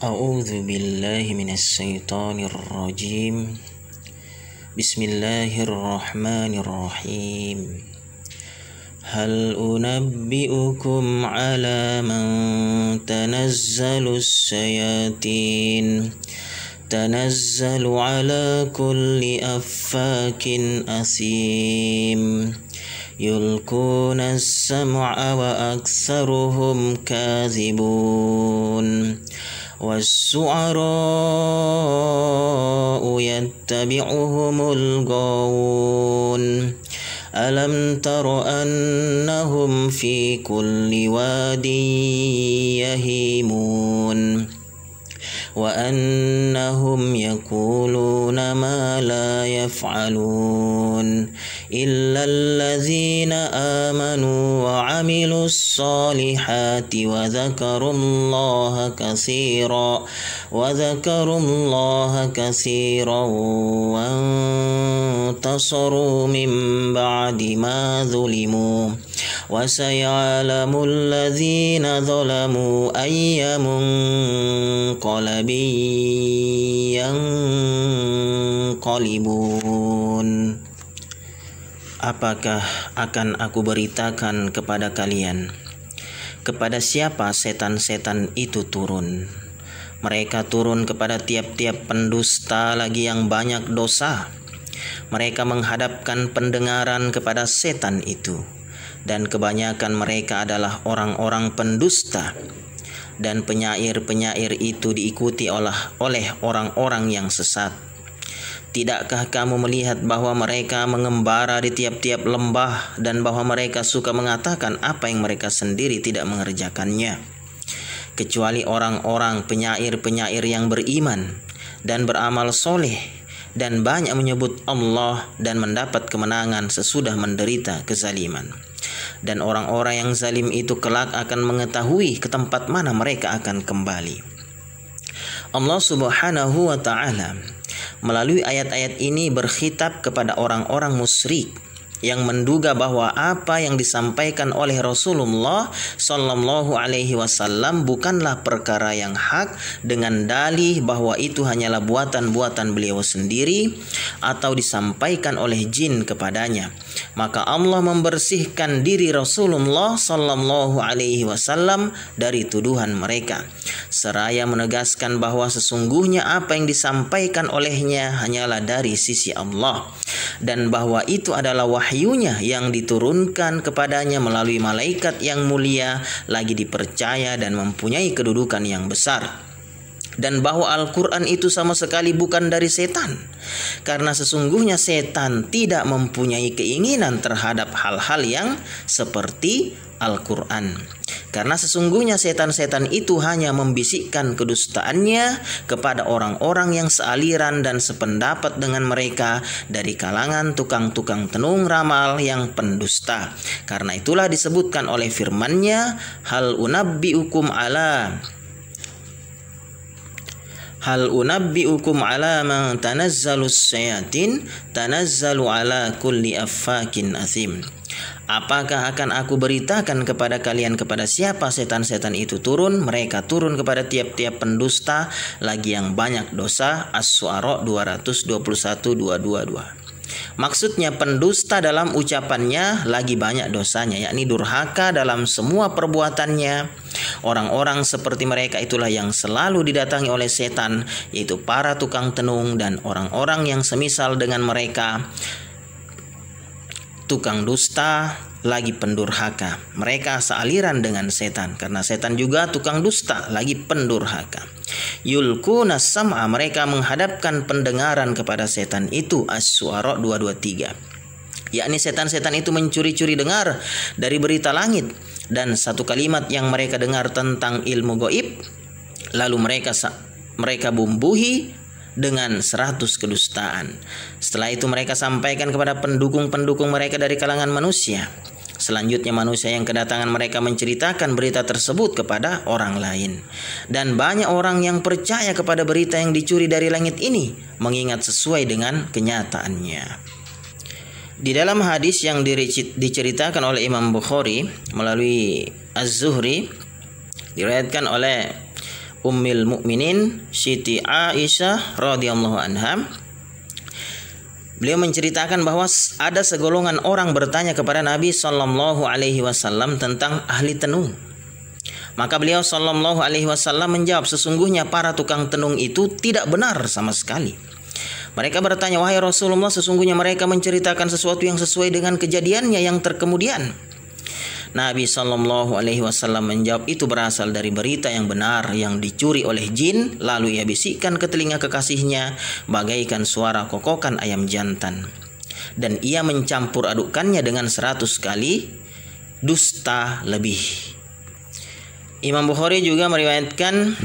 A'udzu billahi minasyaitonir rajim. Bismillahirrahmanirrahim. Hal unabbi'ukum ala man tanazzalus syayatin tanazzalu ala kulli affakin asim yulquna as-sam'a wa aktsaruhum kadzibun والشعراء يتبعهم الغاوون ألم تر أنهم في كل واد يهيمون وأنهم يقولون ما لا يفعلون إلا الذين آمنوا وعملوا الصالحات وذكروا الله كثيرا وانتصروا من بعد ما ظلموا وسيعلم الذين ظلموا أي منقلب ينقلبون. Apakah akan aku beritakan kepada kalian kepada siapa setan-setan itu turun? Mereka turun kepada tiap-tiap pendusta lagi yang banyak dosa. Mereka menghadapkan pendengaran kepada setan itu, dan kebanyakan mereka adalah orang-orang pendusta. Dan penyair-penyair itu diikuti oleh orang-orang yang sesat. Tidakkah kamu melihat bahwa mereka mengembara di tiap-tiap lembah dan bahwa mereka suka mengatakan apa yang mereka sendiri tidak mengerjakannya? Kecuali orang-orang penyair-penyair yang beriman dan beramal soleh dan banyak menyebut Allah dan mendapat kemenangan sesudah menderita kezaliman. Dan orang-orang yang zalim itu kelak akan mengetahui ke tempat mana mereka akan kembali. Allah Subhanahu wa ta'ala melalui ayat-ayat ini berkhitab kepada orang-orang musyrik yang menduga bahwa apa yang disampaikan oleh Rasulullah Sallallahu Alaihi Wasallam bukanlah perkara yang hak, dengan dalih bahwa itu hanyalah buatan-buatan beliau sendiri atau disampaikan oleh jin kepadanya. Maka Allah membersihkan diri Rasulullah Sallallahu Alaihi Wasallam dari tuduhan mereka, seraya menegaskan bahwa sesungguhnya apa yang disampaikan olehnya hanyalah dari sisi Allah, dan bahwa itu adalah wahyunya yang diturunkan kepadanya melalui malaikat yang mulia, lagi dipercaya dan mempunyai kedudukan yang besar. Dan bahwa Al-Quran itu sama sekali bukan dari setan, karena sesungguhnya setan tidak mempunyai keinginan terhadap hal-hal yang seperti Al-Quran. Karena sesungguhnya setan-setan itu hanya membisikkan kedustaannya kepada orang-orang yang sealiran dan sependapat dengan mereka dari kalangan tukang-tukang tenung ramal yang pendusta. Karena itulah disebutkan oleh firman-Nya, Hal unabbi'ukum ala man tanazzalus syayatin tanazzalu ala kulli affakin athim. Apakah akan aku beritakan kepada kalian kepada siapa setan-setan itu turun? Mereka turun kepada tiap-tiap pendusta lagi yang banyak dosa. Asy-Syu'ara 221-222. Maksudnya pendusta dalam ucapannya lagi banyak dosanya, yakni durhaka dalam semua perbuatannya. Orang-orang seperti mereka itulah yang selalu didatangi oleh setan, yaitu para tukang tenung dan orang-orang yang semisal dengan mereka, tukang dusta lagi pendurhaka. Mereka sealiran dengan setan, karena setan juga tukang dusta lagi pendurhaka. Yulquna sam'a, mereka menghadapkan pendengaran kepada setan itu. Asy-Syu'ara 223. Yakni setan-setan itu mencuri-curi dengar dari berita langit, dan satu kalimat yang mereka dengar tentang ilmu gaib, lalu mereka bumbuhi dengan 100 kedustaan. Setelah itu mereka sampaikan kepada pendukung-pendukung mereka dari kalangan manusia. Selanjutnya manusia yang kedatangan mereka menceritakan berita tersebut kepada orang lain. Dan banyak orang yang percaya kepada berita yang dicuri dari langit ini, mengingat sesuai dengan kenyataannya. Di dalam hadis yang diceritakan oleh Imam Bukhari melalui Az-Zuhri, diriwayatkan oleh Ummul Mukminin Siti Aisyah radhiyallahu anha, beliau menceritakan bahwa ada segolongan orang bertanya kepada Nabi sallallahu alaihi wasallam tentang ahli tenung. Maka beliau sallallahu alaihi wasallam menjawab, sesungguhnya para tukang tenung itu tidak benar sama sekali. Mereka bertanya, wahai Rasulullah, sesungguhnya mereka menceritakan sesuatu yang sesuai dengan kejadiannya yang terkemudian. Nabi sallallahu alaihi wasallam menjawab, itu berasal dari berita yang benar yang dicuri oleh jin, lalu ia bisikkan ke telinga kekasihnya bagaikan suara kokokan ayam jantan, dan ia mencampur adukkannya dengan 100 kali dusta lebih. Imam Bukhari juga meriwayatkan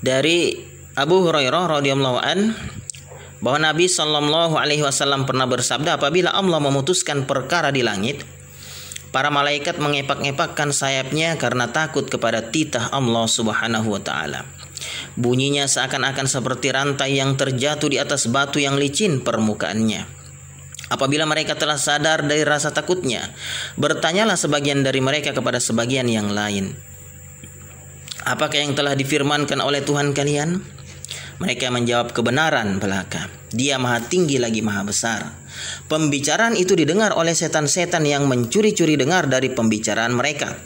dari Abu Hurairah radhiyallahu an bahwa Nabi sallallahu alaihi wasallam pernah bersabda, apabila Allah memutuskan perkara di langit, para malaikat mengepak-ngepakkan sayapnya karena takut kepada titah Allah Subhanahu wa taala. Bunyinya seakan-akan seperti rantai yang terjatuh di atas batu yang licin permukaannya. Apabila mereka telah sadar dari rasa takutnya, bertanyalah sebagian dari mereka kepada sebagian yang lain, apakah yang telah difirmankan oleh Tuhan kalian? Mereka menjawab, kebenaran belaka. Dia maha tinggi lagi maha besar. Pembicaraan itu didengar oleh setan-setan yang mencuri-curi dengar dari pembicaraan mereka.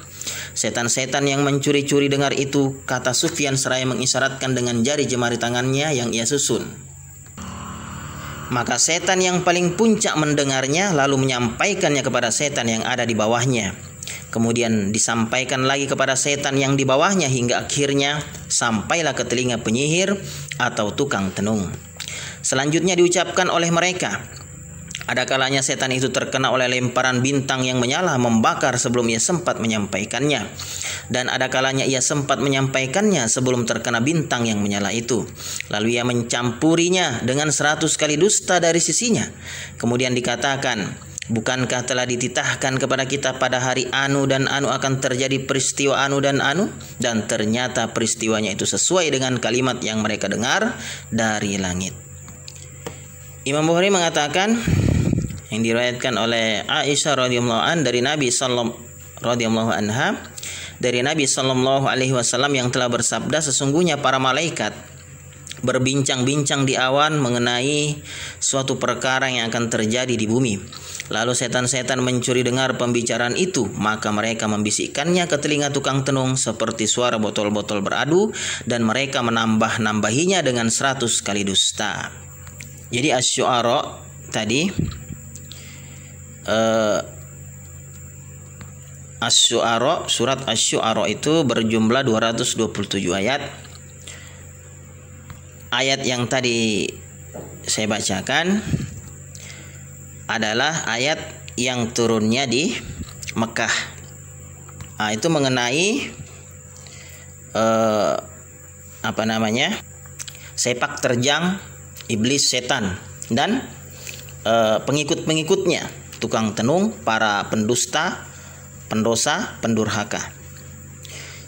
Setan-setan yang mencuri-curi dengar itu, kata Sufyan seraya mengisyaratkan dengan jari jemari tangannya yang ia susun. Maka setan yang paling puncak mendengarnya lalu menyampaikannya kepada setan yang ada di bawahnya. Kemudian disampaikan lagi kepada setan yang di bawahnya hingga akhirnya sampailah ke telinga penyihir atau tukang tenung. Selanjutnya diucapkan oleh mereka. Ada kalanya setan itu terkena oleh lemparan bintang yang menyala membakar sebelum ia sempat menyampaikannya. Dan ada kalanya ia sempat menyampaikannya sebelum terkena bintang yang menyala itu. Lalu ia mencampurinya dengan 100 kali dusta dari sisinya. Kemudian dikatakan, bukankah telah dititahkan kepada kita pada hari anu dan anu akan terjadi peristiwa anu dan anu? Dan ternyata peristiwanya itu sesuai dengan kalimat yang mereka dengar dari langit. Imam Bukhari mengatakan, yang diriwayatkan oleh Aisyah radhiyallahu an dari Nabi radhiyallahu anha dari Nabi sallallahu alaihi wasallam yang telah bersabda, sesungguhnya para malaikat berbincang-bincang di awan mengenai suatu perkara yang akan terjadi di bumi. Lalu setan-setan mencuri dengar pembicaraan itu, maka mereka membisikkannya ke telinga tukang tenung seperti suara botol-botol beradu, dan mereka menambah-nambahinya dengan 100 kali dusta. Jadi Asy-Syu'ara tadi, Asy-Syu'ara, surat Asy-Syu'ara itu berjumlah 227 ayat. Ayat yang tadi saya bacakan adalah ayat yang turunnya di Mekah. Itu mengenai sepak terjang iblis, setan, dan pengikut-pengikutnya, tukang tenung, para pendusta, pendosa, pendurhaka.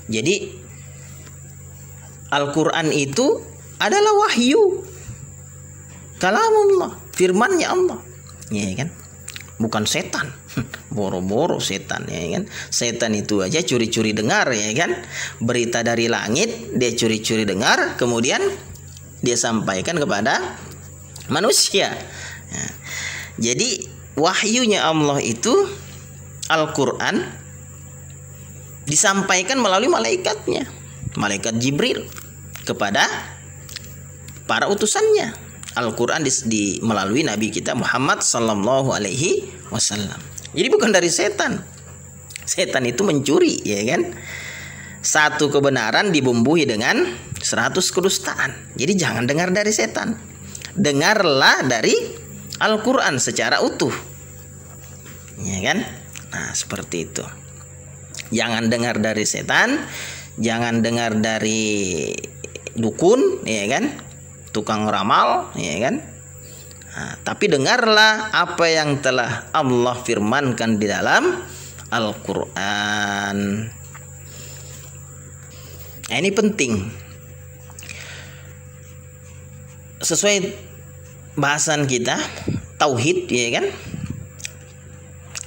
Jadi Al-Quran itu adalah wahyu, kalamullah, firmannya Allah, ya kan? Bukan setan, boro-boro setan, ya kan? Setan itu aja curi-curi dengar, ya kan? Berita dari langit dia curi-curi dengar, kemudian dia sampaikan kepada manusia. Ya. Jadi wahyunya Allah itu Al-Quran disampaikan melalui malaikatnya, malaikat Jibril, kepada para utusannya. Al-Quran melalui Nabi kita Muhammad sallallahu alaihi wasallam. Jadi bukan dari setan. Setan itu mencuri, ya kan? Satu kebenaran dibumbui dengan 100 kedustaan. Jadi jangan dengar dari setan. Dengarlah dari Al-Quran secara utuh, ya kan? Nah, seperti itu. Jangan dengar dari setan, jangan dengar dari dukun, ya kan? Tukang ramal, ya kan? Nah, tapi dengarlah apa yang telah Allah firmankan di dalam Al-Quran. Nah, ini penting. Sesuai bahasan kita, tauhid, ya kan?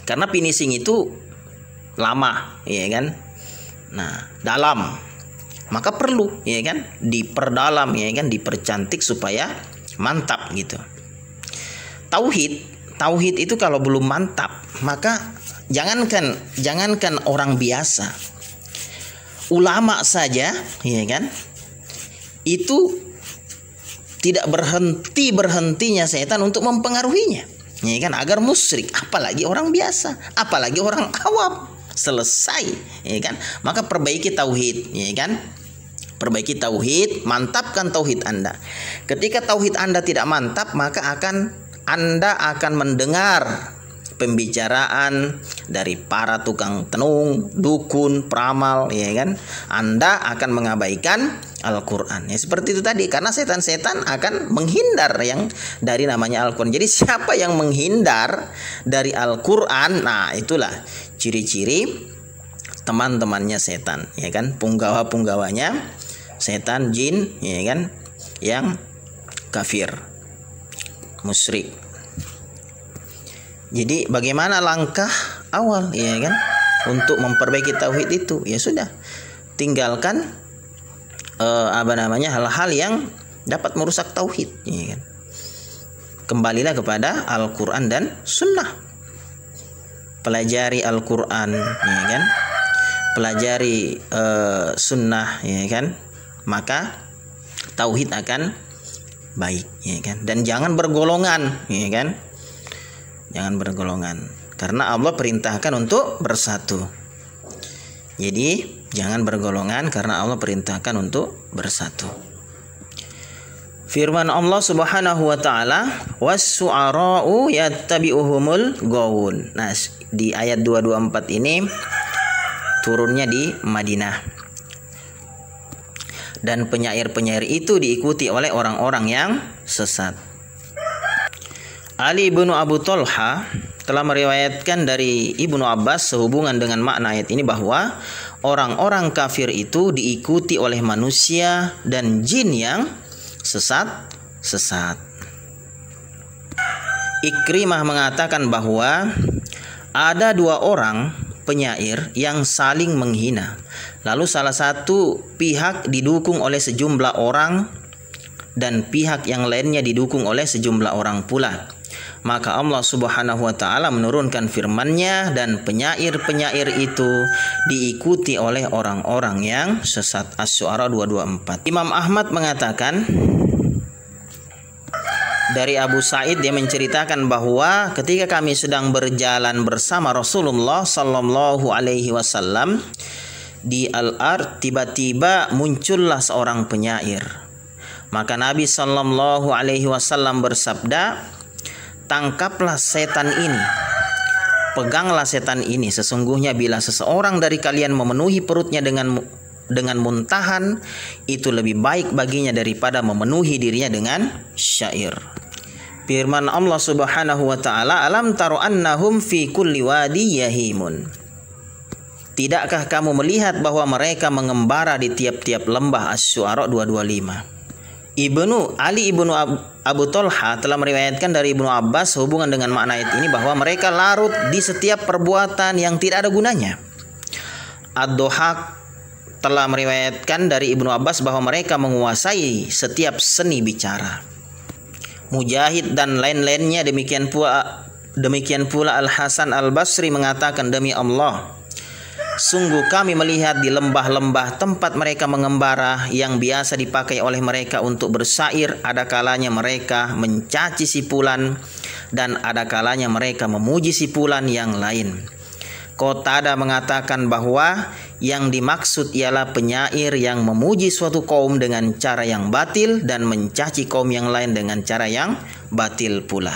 Karena finishing itu lama, ya kan? Nah, dalam. maka perlu ya kan diperdalam ya kan, dipercantik supaya mantap gitu. Tauhid itu kalau belum mantap, maka jangankan orang biasa, ulama saja ya kan, itu tidak berhentinya setan untuk mempengaruhinya ya kan, agar musyrik, apalagi orang biasa, apalagi orang awam. Selesai ya kan. Maka perbaiki tauhid ya kan, perbaiki tauhid, mantapkan tauhid Anda. Ketika tauhid Anda tidak mantap, maka Anda akan mendengar pembicaraan dari para tukang tenung, dukun, peramal ya kan. Anda akan mengabaikan Al-Qur'an. Ya seperti itu tadi, karena setan-setan akan menghindar yang dari namanya Al-Qur'an. Jadi siapa yang menghindar dari Al-Qur'an, nah itulah ciri-ciri teman-temannya setan ya kan, punggawa-punggawanya setan, jin ya kan, yang kafir, musyrik. Jadi bagaimana langkah awal ya kan untuk memperbaiki tauhid itu? Ya sudah, tinggalkan hal-hal yang dapat merusak tauhid ya kan. Kembalilah kepada Al-Qur'an dan Sunnah. Pelajari Al-Qur'an ya kan, pelajari Sunnah ya kan, maka tauhid akan baik ya kan. Dan jangan bergolongan ya kan. Jangan bergolongan, karena Allah perintahkan untuk bersatu. Jadi jangan bergolongan karena Allah perintahkan untuk bersatu. Firman Allah Subhanahu wa taala, was-su'ara'u yattabi'uhumul ghawun. Nah, di ayat 224 ini turunnya di Madinah. Dan penyair-penyair itu diikuti oleh orang-orang yang sesat. Ali bin Abu Thalha telah meriwayatkan dari Ibnu Abbas sehubungan dengan makna ayat ini bahwa orang-orang kafir itu diikuti oleh manusia dan jin yang sesat. Ikrimah mengatakan bahwa ada dua orang penyair yang saling menghina. Lalu salah satu pihak didukung oleh sejumlah orang dan pihak yang lainnya didukung oleh sejumlah orang pula. Maka Allah Subhanahu wa taala menurunkan firman-Nya dan penyair-penyair itu diikuti oleh orang-orang yang sesat. Asy-Syu'ara 224. Imam Ahmad mengatakan dari Abu Sa'id, dia menceritakan bahwa ketika kami sedang berjalan bersama Rasulullah sallallahu alaihi wasallam di Al-Ard, tiba-tiba muncullah seorang penyair. Maka Nabi sallallahu alaihi wasallam bersabda, "Tangkaplah setan ini, peganglah setan ini. Sesungguhnya bila seseorang dari kalian memenuhi perutnya dengan muntahan, itu lebih baik baginya daripada memenuhi dirinya dengan syair." Firman Allah Subhanahu wa taala, "Alam taru annahum fi kulli wadi yahimun." Tidakkah kamu melihat bahwa mereka mengembara di tiap-tiap lembah? Asy-Syu'ara 225. Ali ibnu Abu Thalha telah meriwayatkan dari Ibnu Abbas hubungan dengan makna ayat ini bahwa mereka larut di setiap perbuatan yang tidak ada gunanya. Ad-Dhahhak telah meriwayatkan dari Ibnu Abbas bahwa mereka menguasai setiap seni bicara. Mujahid dan lain-lainnya, demikian pula Al-Hasan Al-Basri mengatakan, "Demi Allah, sungguh kami melihat di lembah-lembah tempat mereka mengembara yang biasa dipakai oleh mereka untuk bersair, ada kalanya mereka mencaci sipulan dan ada kalanya mereka memuji sipulan yang lain." Qatada mengatakan bahwa yang dimaksud ialah penyair yang memuji suatu kaum dengan cara yang batil dan mencaci kaum yang lain dengan cara yang batil pula.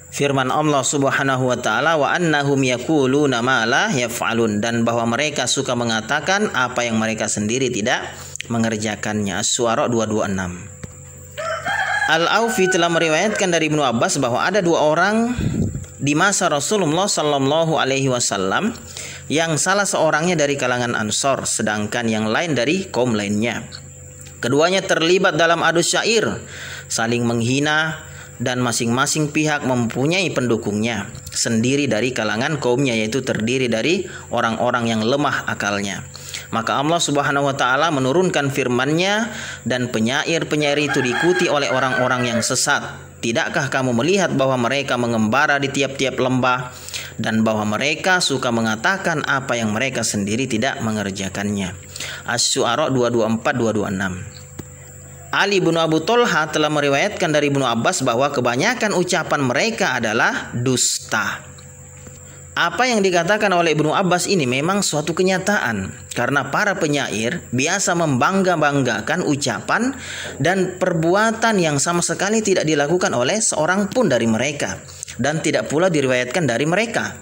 Firman Allah Subhanahu wa taala, "Wa annahum yaquluna ma la yaf'alun," dan bahwa mereka suka mengatakan apa yang mereka sendiri tidak mengerjakannya. Asy-Syu'ara 226. Al-Aufi telah meriwayatkan dari Ibnu Abbas bahwa ada dua orang di masa Rasulullah sallallahu alaihi wasallam yang salah seorangnya dari kalangan Ansor sedangkan yang lain dari kaum lainnya. Keduanya terlibat dalam adu syair, saling menghina, dan masing-masing pihak mempunyai pendukungnya sendiri dari kalangan kaumnya, yaitu terdiri dari orang-orang yang lemah akalnya. Maka Allah Subhanahu wa taala menurunkan firman-Nya, dan penyair-penyair itu diikuti oleh orang-orang yang sesat. Tidakkah kamu melihat bahwa mereka mengembara di tiap-tiap lembah, dan bahwa mereka suka mengatakan apa yang mereka sendiri tidak mengerjakannya. Asy-Syu'ara 224-226. Ali bin Abu Thalha telah meriwayatkan dari Ibnu Abbas bahwa kebanyakan ucapan mereka adalah dusta. Apa yang dikatakan oleh Ibnu Abbas ini memang suatu kenyataan, karena para penyair biasa membangga-banggakan ucapan dan perbuatan yang sama sekali tidak dilakukan oleh seorang pun dari mereka, dan tidak pula diriwayatkan dari mereka.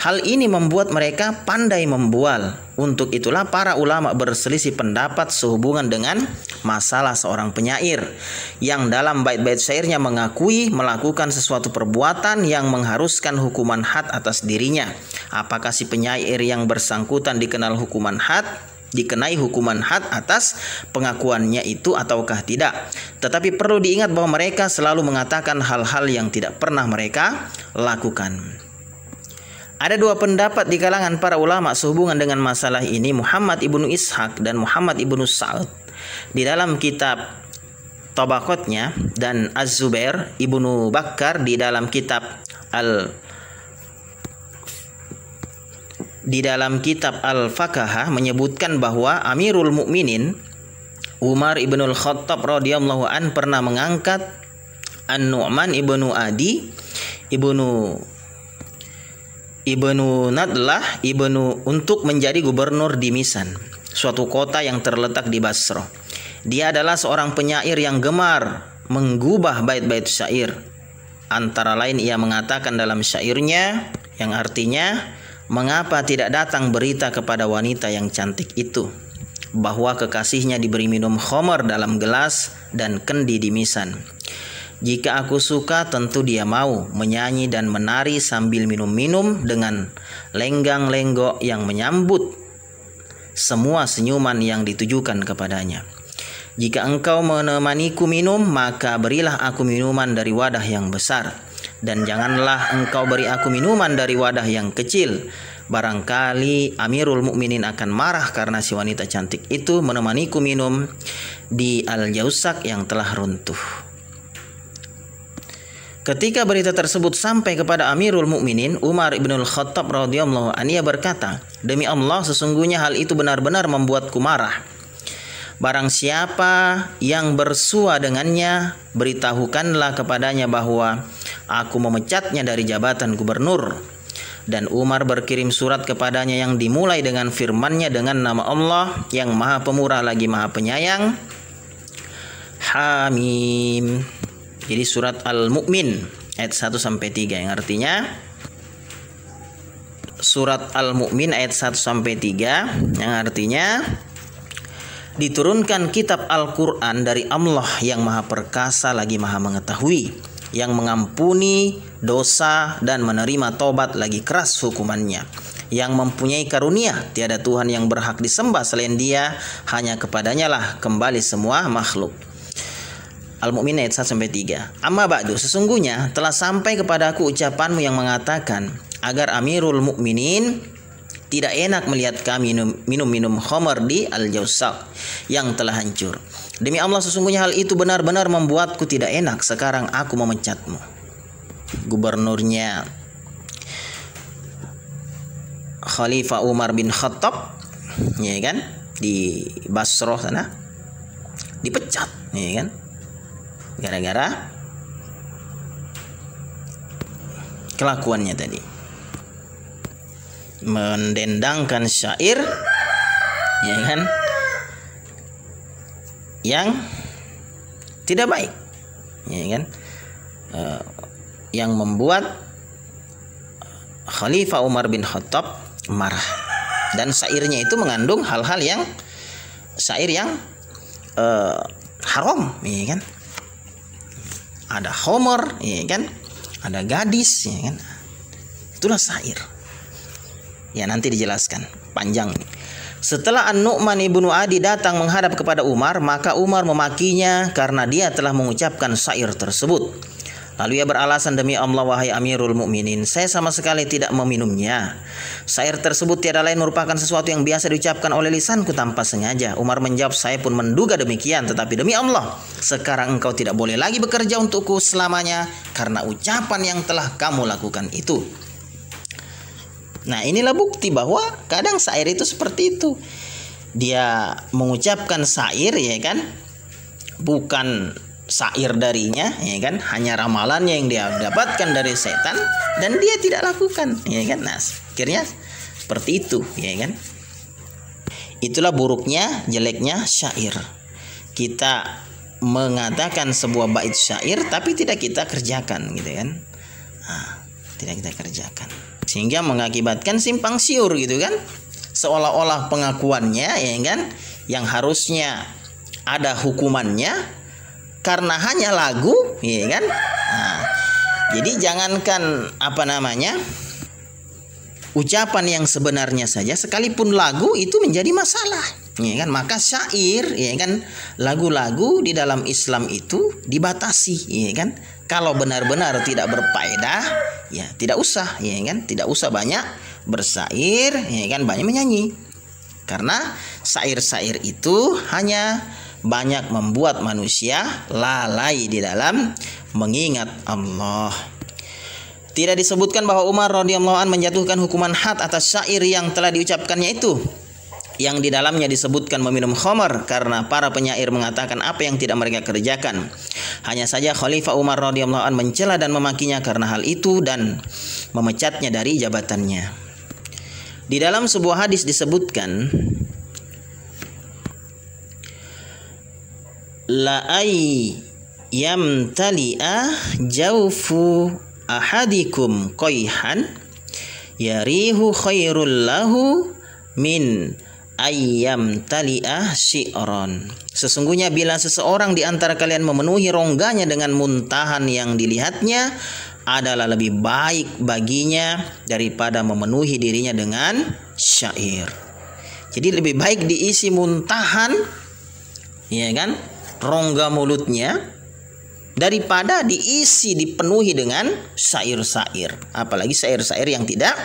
Hal ini membuat mereka pandai membual. Untuk itulah para ulama berselisih pendapat sehubungan dengan masalah seorang penyair yang dalam bait-bait syairnya mengakui melakukan sesuatu perbuatan yang mengharuskan hukuman had atas dirinya. Apakah si penyair yang bersangkutan dikenai hukuman had atas pengakuannya itu ataukah tidak. Tetapi perlu diingat bahwa mereka selalu mengatakan hal-hal yang tidak pernah mereka lakukan. Ada dua pendapat di kalangan para ulama sehubungan dengan masalah ini. Muhammad ibnu Ishaq dan Muhammad ibnu Sa'ud di dalam kitab Tabaqatnya, dan Az-Zubair ibnu Bakkar di dalam kitab Al-Fakahah menyebutkan bahwa Amirul Mukminin Umar ibnu Al-Khattab radhiyallahu an pernah mengangkat An-Nu'man ibnu Adi Ibnu Nadlah untuk menjadi gubernur di Misan, suatu kota yang terletak di Basrah. Dia adalah seorang penyair yang gemar menggubah bait-bait syair. Antara lain ia mengatakan dalam syairnya yang artinya, mengapa tidak datang berita kepada wanita yang cantik itu bahwa kekasihnya diberi minum khamar dalam gelas dan kendi di Misan. Jika aku suka, tentu dia mau menyanyi dan menari sambil minum-minum dengan lenggang-lenggok yang menyambut semua senyuman yang ditujukan kepadanya. Jika engkau menemaniku minum, maka berilah aku minuman dari wadah yang besar, dan janganlah engkau beri aku minuman dari wadah yang kecil. Barangkali Amirul Mukminin akan marah karena si wanita cantik itu menemaniku minum di Al-Jausak yang telah runtuh. Ketika berita tersebut sampai kepada Amirul Mukminin Umar ibn Al-Khattab radhiyallahu anhu, ia berkata, demi Allah, sesungguhnya hal itu benar-benar membuatku marah. Barang siapa yang bersua dengannya, beritahukanlah kepadanya bahwa aku memecatnya dari jabatan gubernur. Dan Umar berkirim surat kepadanya yang dimulai dengan firman-Nya dengan nama Allah yang Maha Pemurah lagi Maha Penyayang. Hamim. Jadi surat Al-Mu'min ayat 1 sampai 3 yang artinya surat Al-Mu'min ayat 1 sampai 3 yang artinya diturunkan kitab Al-Qur'an dari Allah yang Maha Perkasa lagi Maha Mengetahui, yang mengampuni dosa dan menerima tobat lagi keras hukumannya, yang mempunyai karunia, tiada Tuhan yang berhak disembah selain Dia, hanya kepadanya lah kembali semua makhluk. Al-Mu'min ayat 1-3. Amma ba'du, sesungguhnya telah sampai kepadaku ucapanmu yang mengatakan agar Amirul Mukminin tidak enak melihat kami minum khamar di Al-Jausak yang telah hancur. Demi Allah, sesungguhnya hal itu benar-benar membuatku tidak enak. Sekarang aku memecatmu. Gubernurnya Khalifah Umar bin Khattab, ya kan, di Basrah sana dipecat, ya kan, gara-gara kelakuannya tadi, mendendangkan syair, ya kan, yang tidak baik, ya kan, yang membuat Khalifah Umar bin Khattab marah. Dan syairnya itu mengandung hal-hal yang syair yang haram, ya kan. Ada khamar, ya kan, ada gadis, ya kan. Itulah syair. Ya, nanti dijelaskan panjang. Setelah An-Nu'man ibnu Adi datang menghadap kepada Umar, maka Umar memakinya karena dia telah mengucapkan syair tersebut. Lalu ia beralasan, demi Allah wahai Amirul Mukminin, saya sama sekali tidak meminumnya. Syair tersebut tiada lain merupakan sesuatu yang biasa diucapkan oleh lisanku tanpa sengaja. Umar menjawab, saya pun menduga demikian, tetapi demi Allah, sekarang engkau tidak boleh lagi bekerja untukku selamanya karena ucapan yang telah kamu lakukan itu. Nah, inilah bukti bahwa kadang syair itu seperti itu. Dia mengucapkan syair, ya kan, bukan syair darinya, ya kan, hanya ramalannya yang dia dapatkan dari setan dan dia tidak lakukan, ya kan. Nah, akhirnya seperti itu, ya kan. Itulah buruknya, jeleknya syair. Kita mengatakan sebuah bait syair tapi tidak kita kerjakan, gitu kan. Nah, tidak kita kerjakan, sehingga mengakibatkan simpang siur, gitu kan. Seolah-olah pengakuannya, ya kan, yang harusnya ada hukumannya karena hanya lagu, ya kan. Nah, jadi jangankan ucapan yang sebenarnya saja, sekalipun lagu itu menjadi masalah, ya kan. Maka syair, ya kan, lagu-lagu di dalam Islam itu dibatasi, ya kan. Kalau benar-benar tidak berfaedah, ya tidak usah, ya kan, tidak usah banyak bersair, ya kan, banyak menyanyi. Karena syair-syair itu hanya banyak membuat manusia lalai di dalam mengingat Allah. Tidak disebutkan bahwa Umar radhiyallahu an menjatuhkan hukuman had atas syair yang telah diucapkannya itu, yang di dalamnya disebutkan meminum khamar, karena para penyair mengatakan apa yang tidak mereka kerjakan. Hanya saja Khalifah Umar radhiyallahu an mencela dan memakinya karena hal itu dan memecatnya dari jabatannya. Di dalam sebuah hadis disebutkan, la ay yamtali'a jawfu ahadikum qayhan yarihu khairul lahu min ayyam tali'ah syi'ron. Sesungguhnya bila seseorang di antara kalian memenuhi rongganya dengan muntahan yang dilihatnya, adalah lebih baik baginya daripada memenuhi dirinya dengan syair. Jadi lebih baik diisi muntahan, ya kan, rongga mulutnya, daripada dipenuhi dengan syair-syair, apalagi syair-syair yang tidak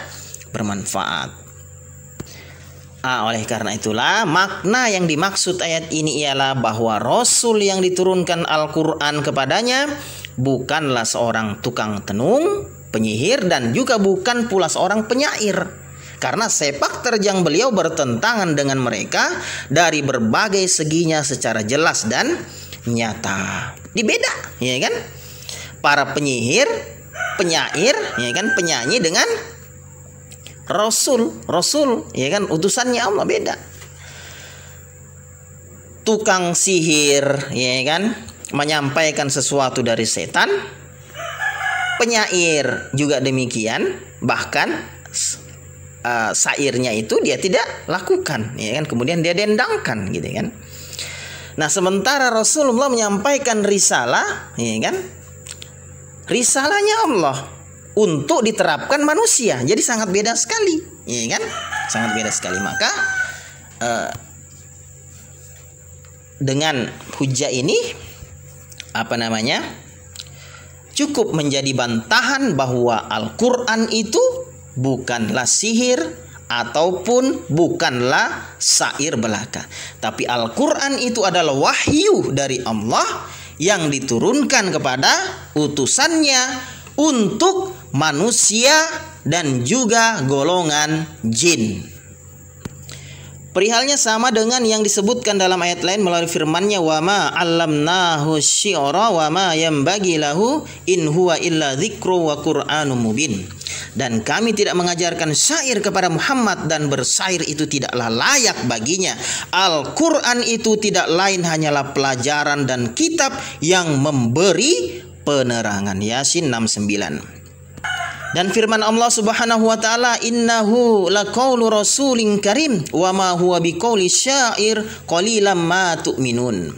bermanfaat. Oleh karena itulah makna yang dimaksud ayat ini ialah bahwa Rasul yang diturunkan Al-Quran kepadanya bukanlah seorang tukang tenung, penyihir, dan juga bukan pula seorang penyair, karena sepak terjang beliau bertentangan dengan mereka dari berbagai seginya secara jelas dan nyata. Dibeda, ya kan? Para penyihir, penyair, ya kan, penyanyi dengan Rasul, ya kan, utusannya Allah, beda. Tukang sihir, ya kan, menyampaikan sesuatu dari setan. Penyair juga demikian, bahkan syairnya itu dia tidak lakukan, ya kan, kemudian dia dendangkan, gitu kan. Nah, sementara Rasulullah menyampaikan risalah, ya kan, risalahnya Allah untuk diterapkan manusia. Jadi sangat beda sekali, ya kan? Sangat beda sekali. Maka dengan hujah ini cukup menjadi bantahan bahwa Al-Quran itu bukanlah sihir ataupun bukanlah syair belaka, tapi Al-Quran itu adalah wahyu dari Allah yang diturunkan kepada utusannya untuk manusia dan juga golongan jin. Perihalnya sama dengan yang disebutkan dalam ayat lain melalui firman-Nya, wa ma 'allamnahu syi'ra wa ma yanbaghi lahu in huwa illa dzikru wa qur'anum mubin. Dan kami tidak mengajarkan syair kepada Muhammad, dan bersyair itu tidaklah layak baginya. Al-Quran itu tidak lain hanyalah pelajaran dan kitab yang memberi penerangan. Yasin 69. Dan firman Allah Subhanahu wa taala, innahu laqaulu rasulin karim wa ma huwa biqauli syair qalilan ma tu'minun.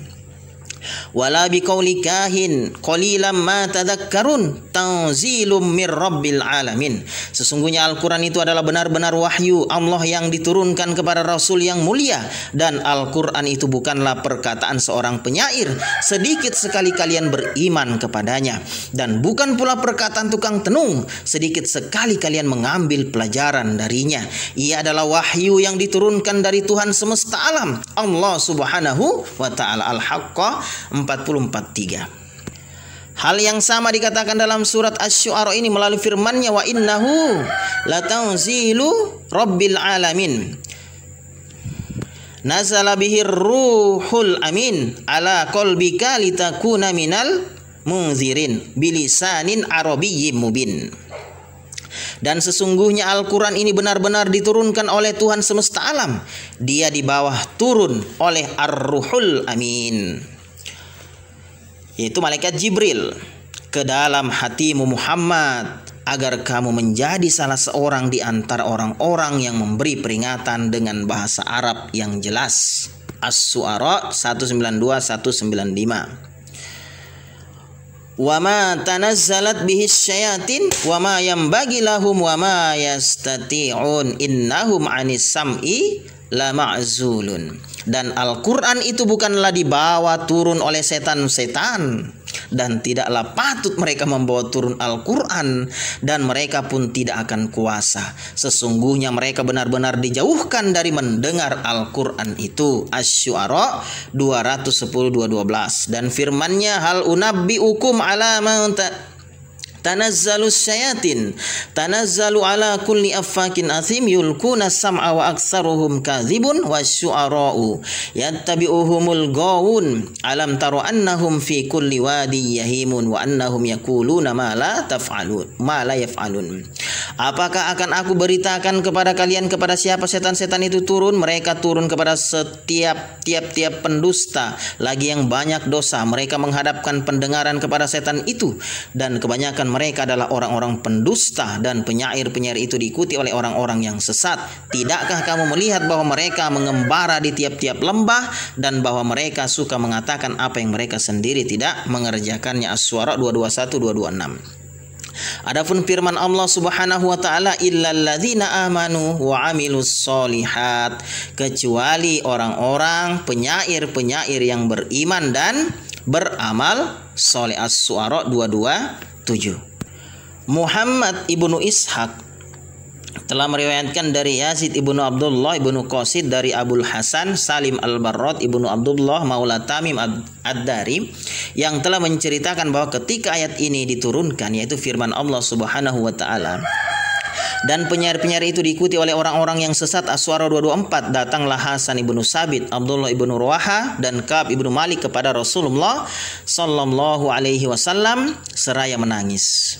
Wala biqauli kahin qalilan ma tadhakkarun tanzilum mir rabbil alamin. Sesungguhnya Al-Quran itu adalah benar-benar wahyu Allah yang diturunkan kepada Rasul yang mulia, dan Al-Quran itu bukanlah perkataan seorang penyair, sedikit sekali kalian beriman kepadanya, dan bukan pula perkataan tukang tenung, sedikit sekali kalian mengambil pelajaran darinya. Ia adalah wahyu yang diturunkan dari Tuhan semesta alam, Allah subhanahu wa ta'ala. Al-Haqqah 44:3. Hal yang sama dikatakan dalam surat Asy-Syu'ara ini melalui firman-Nya, wa innahu latanzilu rabbil alamin nazala bihir ruhul amin ala qalbika litakuna minal munzirin bilisanin arabiyyin mubin. Dan sesungguhnya Al-Quran ini benar-benar diturunkan oleh Tuhan semesta alam. Dia di bawah turun oleh Ar-Ruhul Amin, yaitu malaikat Jibril, ke dalam hatimu Muhammad, agar kamu menjadi salah seorang di antara orang-orang yang memberi peringatan dengan bahasa Arab yang jelas. Asy-Syu'ara 192-195. Wa ma tanazzalat bihis syayatin wa ma yanbaghi lahum wa ma yastati'un innahum 'anis sam'i la ma'zulun. Dan Al-Quran itu bukanlah dibawa turun oleh setan-setan, dan tidaklah patut mereka membawa turun Al-Quran, dan mereka pun tidak akan kuasa. Sesungguhnya mereka benar-benar dijauhkan dari mendengar Al-Quran itu. Asy-Syu'ara 210-212. Dan firman-Nya, hal unabbi'ukum ala man tanazzalus syayatin tanazzalu ala kulli affakin athim yulkuna sam'a wa aktsaruhum kadzibun wasyu'ara'u yattabi'uhumul ghawun alam tara annahum fi kulli wadi yahimun wa annahum yaquluna ma la yaf'alun. Apakah akan aku beritakan kepada kalian kepada siapa setan-setan itu turun? Mereka turun kepada tiap-tiap pendusta lagi yang banyak dosa. Mereka menghadapkan pendengaran kepada setan itu, dan kebanyakan mereka adalah orang-orang pendusta, dan penyair-penyair itu diikuti oleh orang-orang yang sesat. Tidakkah kamu melihat bahwa mereka mengembara di tiap-tiap lembah, dan bahwa mereka suka mengatakan apa yang mereka sendiri tidak mengerjakannya. Asy-Syu'ara 221-226. Adapun firman Allah Subhanahu wa taala, illal ladzina amanu wa amilus solihat, kecuali orang-orang penyair-penyair yang beriman dan beramal soleh. Asy-Syu'ara 227. Muhammad ibnu Ishaq telah meriwayatkan dari Yazid ibnu Abdullah ibnu Qasid dari Abul Hasan Salim al-Barrad ibnu Abdullah maula Tamim ad-Dari, yang telah menceritakan bahwa ketika ayat ini diturunkan, yaitu firman Allah Subhanahu wa taala, dan penyair-penyair itu diikuti oleh orang-orang yang sesat. Asy-Syu'ara 224. Datanglah Hasan ibnu Sabit, Abdullah ibnu Ruwaha, dan Ka'ab ibnu Malik kepada Rasulullah sallallahu alaihi wasallam seraya menangis.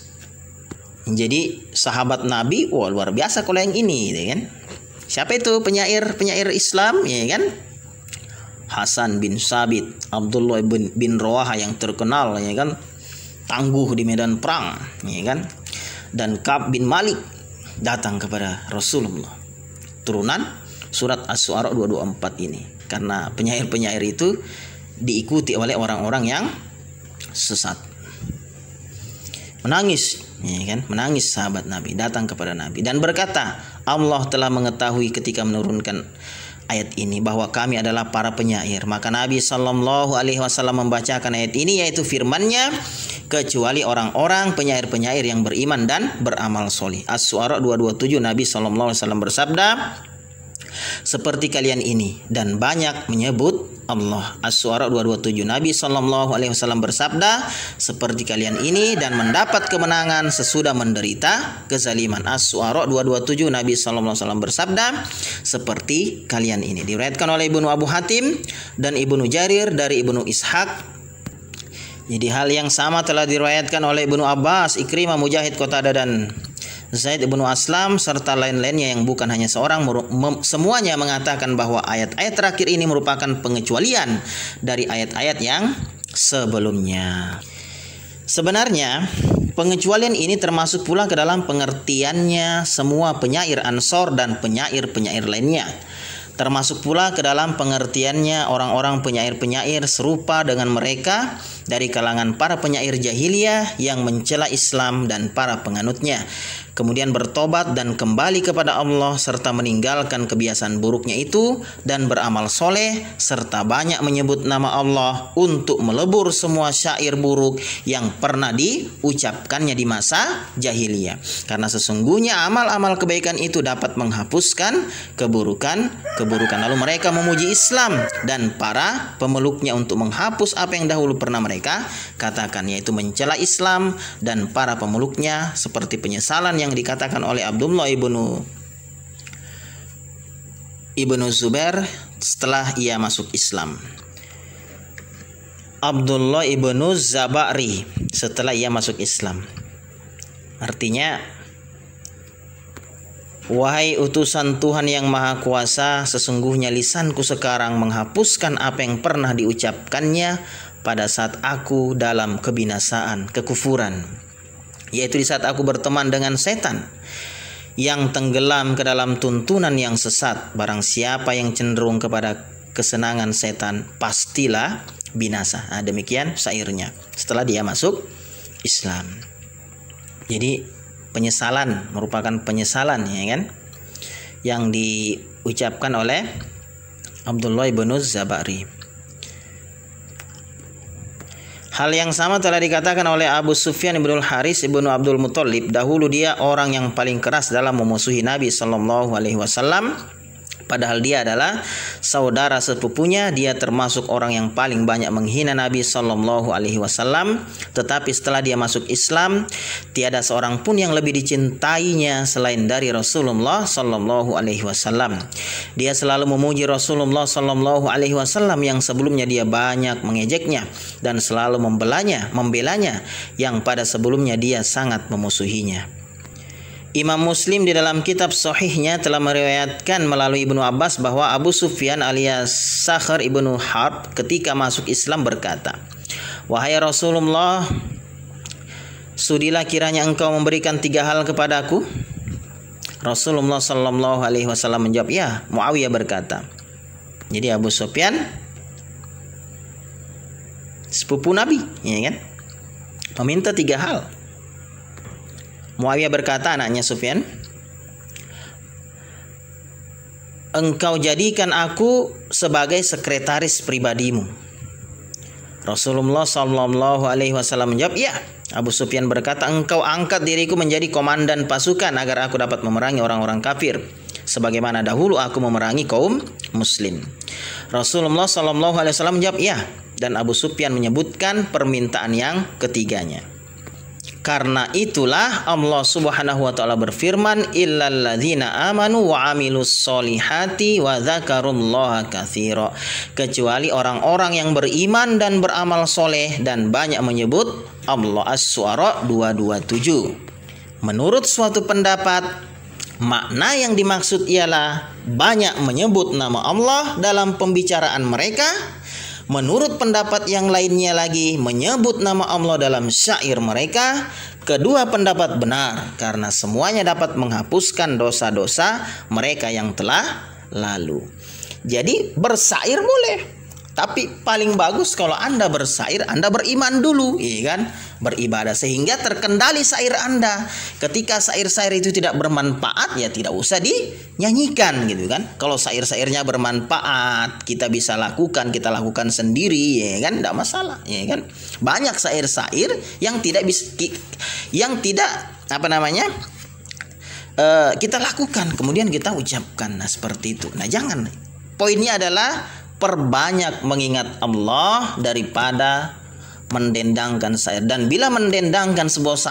Jadi sahabat Nabi, wah luar biasa kalau yang ini, ya kan? Siapa itu penyair Islam, ya kan? Hasan bin Sabit, Abdullah bin Rawaha yang terkenal, ya kan? Tangguh di medan perang, ya kan? Dan Ka'ab bin Malik datang kepada Rasulullah. Turunan surat Asy-Syu'ara 224 ini. Karena penyair-penyair itu diikuti oleh orang-orang yang sesat. Menangis, ya kan? Menangis sahabat Nabi, datang kepada Nabi dan berkata, Allah telah mengetahui ketika menurunkan ayat ini bahwa kami adalah para penyair. Maka Nabi sallallahu alaihi wasallam membacakan ayat ini, yaitu firman-Nya, kecuali orang-orang penyair-penyair yang beriman dan beramal soleh. Asy-Syu'ara 227. Nabi sallallahu alaihi wasallam bersabda, seperti kalian ini dan banyak menyebut Allah. Asy-Syu'ara 227. Nabi sallallahu alaihi wasallam bersabda, seperti kalian ini dan mendapat kemenangan sesudah menderita kezaliman. Asy-Syu'ara 227. Nabi sallallahu alaihi wasallam bersabda, seperti kalian ini. Diriwayatkan oleh Ibnu Abu Hatim dan Ibnu Jarir dari Ibnu Ishaq. Jadi hal yang sama telah diriwayatkan oleh Ibnu Abbas, Ikrimah, Mujahid, Qatadah, dan Zaid ibnu Aslam serta lain-lainnya yang bukan hanya seorang. Semuanya mengatakan bahwa ayat-ayat terakhir ini merupakan pengecualian dari ayat-ayat yang sebelumnya. Sebenarnya pengecualian ini termasuk pula ke dalam pengertiannya semua penyair Ansor dan penyair-penyair lainnya. Termasuk pula ke dalam pengertiannya orang-orang penyair-penyair serupa dengan mereka dari kalangan para penyair jahiliyah yang mencela Islam dan para penganutnya, kemudian bertobat dan kembali kepada Allah serta meninggalkan kebiasaan buruknya itu dan beramal soleh serta banyak menyebut nama Allah untuk melebur semua syair buruk yang pernah diucapkannya di masa jahiliyah. Karena sesungguhnya amal-amal kebaikan itu dapat menghapuskan keburukan. Lalu mereka memuji Islam dan para pemeluknya untuk menghapus apa yang dahulu pernah mereka katakan, yaitu mencela Islam dan para pemeluknya, seperti penyesalan yang dikatakan oleh Abdullah ibnu Zubair setelah ia masuk Islam. Abdullah ibnu Zabari setelah ia masuk Islam. Artinya, wahai utusan Tuhan yang Maha Kuasa, sesungguhnya lisanku sekarang menghapuskan apa yang pernah diucapkannya pada saat aku dalam kebinasaan, kekufuran, yaitu di saat aku berteman dengan setan yang tenggelam ke dalam tuntunan yang sesat. Barang siapa yang cenderung kepada kesenangan setan, pastilah binasa. Nah, demikian syairnya setelah dia masuk Islam. Jadi penyesalan merupakan penyesalan, ya kan, yang diucapkan oleh Abdullah ibnu Zabari. Hal yang sama telah dikatakan oleh Abu Sufyan ibnu Haris ibnu Abdul Muthalib. Dahulu dia orang yang paling keras dalam memusuhi Nabi Shallallahu Alaihi Wasallam. Padahal dia adalah saudara sepupunya, dia termasuk orang yang paling banyak menghina Nabi Shallallahu Alaihi Wasallam. Tetapi setelah dia masuk Islam, tiada seorang pun yang lebih dicintainya selain dari Rasulullah Shallallahu Alaihi Wasallam. Dia selalu memuji Rasulullah Shallallahu Alaihi Wasallam yang sebelumnya dia banyak mengejeknya dan selalu membelanya yang pada sebelumnya dia sangat memusuhinya. Imam Muslim di dalam kitab Sahihnya telah meriwayatkan melalui Ibnu Abbas bahwa Abu Sufyan alias Sakhr ibnu Harb ketika masuk Islam berkata, "Wahai Rasulullah, sudilah kiranya engkau memberikan 3 hal kepadaku." Rasulullah Sallallahu Alaihi Wasallam menjawab, "Ya." Muawiyah berkata, jadi Abu Sufyan sepupu Nabi, ya kan, meminta 3 hal. Muawiyah berkata, anaknya Sufyan, "Engkau jadikan aku sebagai sekretaris pribadimu." Rasulullah Sallallahu Alaihi Wasallam menjawab, "Ya." Abu Sufyan berkata, "Engkau angkat diriku menjadi komandan pasukan agar aku dapat memerangi orang-orang kafir, sebagaimana dahulu aku memerangi kaum muslim." Rasulullah Sallallahu Alaihi Wasallam menjawab, "Ya." Dan Abu Sufyan menyebutkan permintaan yang ketiganya. Karena itulah Allah Subhanahu wa taala berfirman, "Illal ladzina amanu wa amilus solihati wa dzakarullaha katsira." Kecuali orang-orang yang beriman dan beramal soleh dan banyak menyebut Allah. As-Syu'ara 227. Menurut suatu pendapat, makna yang dimaksud ialah banyak menyebut nama Allah dalam pembicaraan mereka. Menurut pendapat yang lainnya lagi, menyebut nama Allah dalam syair mereka. Kedua pendapat benar karena semuanya dapat menghapuskan dosa-dosa mereka yang telah lalu. Jadi bersyair boleh, tapi paling bagus kalau Anda bersyair, Anda beriman dulu, iya kan? Beribadah sehingga terkendali syair Anda. Ketika syair-syair itu tidak bermanfaat, ya tidak usah dinyanyikan, gitu kan? Kalau syair-syairnya bermanfaat, kita bisa lakukan, kita lakukan sendiri, ya kan? Tidak masalah, ya kan? Banyak syair-syair yang tidak kita lakukan, kemudian kita ucapkan. Nah, seperti itu. Nah, jangan. Poinnya adalah perbanyak mengingat Allah daripada mendendangkan syair. Dan bila mendendangkan sebuah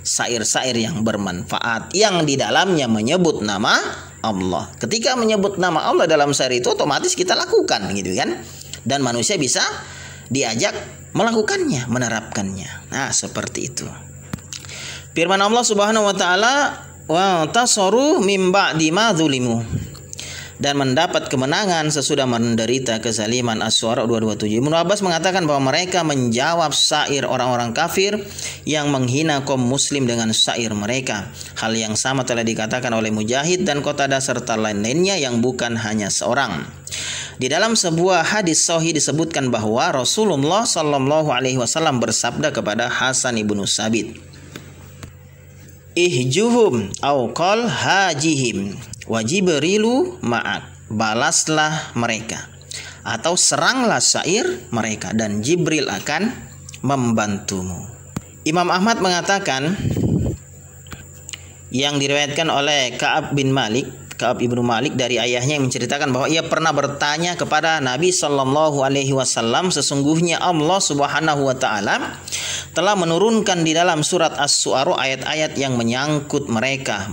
syair yang bermanfaat yang di dalamnya menyebut nama Allah. Ketika menyebut nama Allah dalam syair itu otomatis kita lakukan, gitu kan? Dan manusia bisa diajak melakukannya, menerapkannya. Nah, seperti itu. Firman Allah Subhanahu wa taala, "Wa tasaru mim ba'di ma dzulimu." dan mendapat kemenangan sesudah menderita kezaliman. Asy-Syu'ara 227. Ibnu Abbas mengatakan bahwa mereka menjawab syair orang-orang kafir yang menghina kaum muslim dengan syair mereka. Hal yang sama telah dikatakan oleh Mujahid dan Qatadah serta lain-lainnya yang bukan hanya seorang. Di dalam sebuah hadis sahih disebutkan bahwa Rasulullah Shallallahu Alaihi Wasallam bersabda kepada Hasan ibnu Sabit, ihjuhum au qal hajihim wa Jibrilu ma'ak, balaslah mereka atau seranglah syair mereka dan Jibril akan membantumu. Imam Ahmad mengatakan yang diriwayatkan oleh Ka'ab ibnu Malik dari ayahnya yang menceritakan bahwa ia pernah bertanya kepada Nabi Shallallahu Alaihi Wasallam, sesungguhnya Allah Subhanahu Wa Taala telah menurunkan di dalam surat Asy-Syu'ara ayat-ayat yang menyangkut mereka,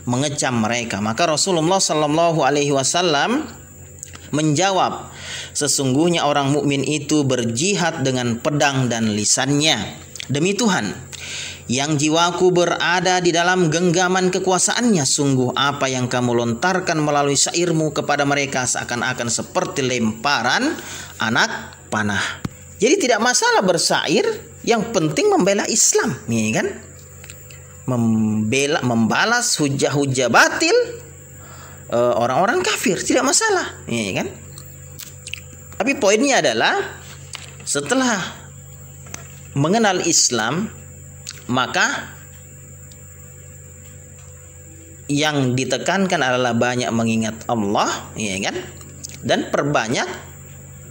mengecam mereka. Maka Rasulullah Shallallahu Alaihi Wasallam menjawab, sesungguhnya orang mukmin itu berjihad dengan pedang dan lisannya. Demi Tuhan yang jiwaku berada di dalam genggaman kekuasaannya, sungguh apa yang kamu lontarkan melalui syairmu kepada mereka seakan-akan seperti lemparan anak panah. Jadi tidak masalah bersyair, yang penting membela Islam, ya kan? Membalas hujah-hujah batil orang-orang kafir, tidak masalah, ya kan? Tapi poinnya adalah setelah mengenal Islam, maka yang ditekankan adalah banyak mengingat Allah, ya kan? Dan perbanyak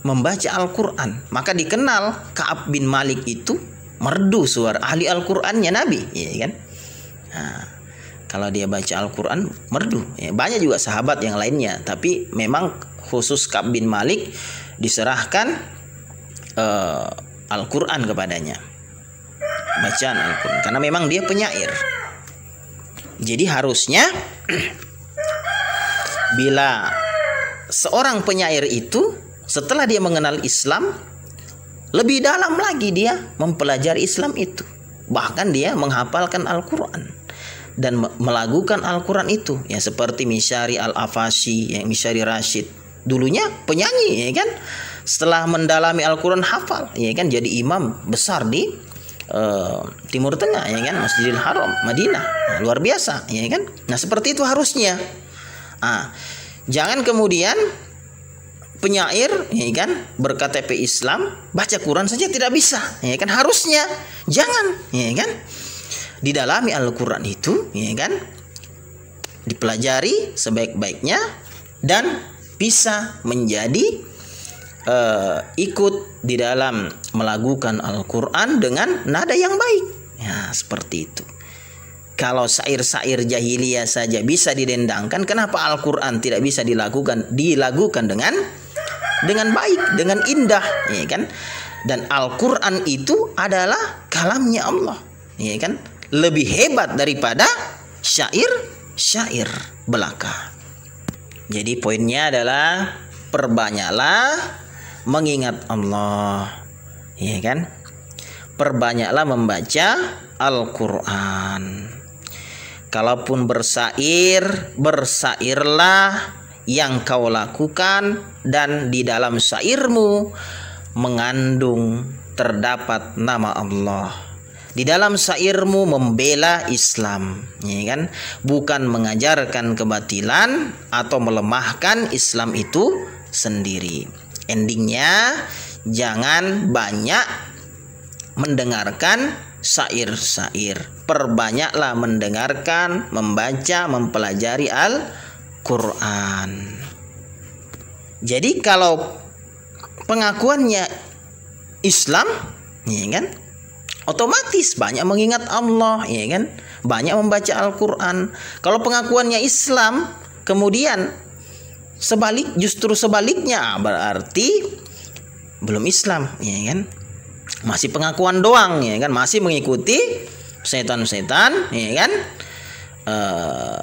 membaca Al-Quran. Maka dikenal Ka'ab bin Malik itu merdu suara, ahli Al-Qurannya Nabi, ya kan? Nah, kalau dia baca Al-Quran merdu. Ya, banyak juga sahabat yang lainnya, tapi memang khusus Ka'ab bin Malik diserahkan Al-Quran kepadanya, bacaan Al-Quran, karena memang dia penyair. Jadi harusnya bila seorang penyair itu setelah dia mengenal Islam, lebih dalam lagi dia mempelajari Islam itu, bahkan dia menghafalkan Al-Quran dan melakukan Al-Quran itu, ya seperti Misyari Al-Afasi, yang Misyari Rashid dulunya penyanyi, ya kan? Setelah mendalami Al-Quran hafal, ya kan, jadi imam besar di Timur Tengah, ya kan, Masjidil Haram Madinah. Nah, luar biasa, ya kan. Nah, seperti itu harusnya. Jangan kemudian penyair, ya kan, ber-KTP Islam, baca Quran saja tidak bisa, ya kan. Harusnya jangan, ya kan. Didalami Al-Quran itu, ya kan, dipelajari sebaik-baiknya dan bisa menjadi ikut di dalam melakukan Al-Quran dengan nada yang baik. Ya, seperti itu. Kalau syair-syair jahiliyah saja bisa didendangkan, kenapa Al-Quran tidak bisa dilakukan dengan baik, dengan indah, ya kan? Dan Al-Quran itu adalah kalamnya Allah, ya kan? Lebih hebat daripada syair-syair belaka. Jadi poinnya adalah perbanyaklah mengingat Allah, ya kan? Perbanyaklah membaca Al-Quran. Kalaupun bersair, bersairlah yang kau lakukan dan di dalam syairmu mengandung terdapat nama Allah. Di dalam syairmu membela Islam, ya kan? Bukan mengajarkan kebatilan atau melemahkan Islam itu sendiri. Endingnya jangan banyak mendengarkan syair-syair, perbanyaklah mendengarkan, membaca, mempelajari Al-Quran. Jadi kalau pengakuannya Islam, ya kan, otomatis banyak mengingat Allah, ya kan, banyak membaca Al-Quran. Kalau pengakuannya Islam kemudian justru sebaliknya, berarti belum Islam, ya kan, masih pengakuan doang, ya kan, masih mengikuti setan-setan, ya kan,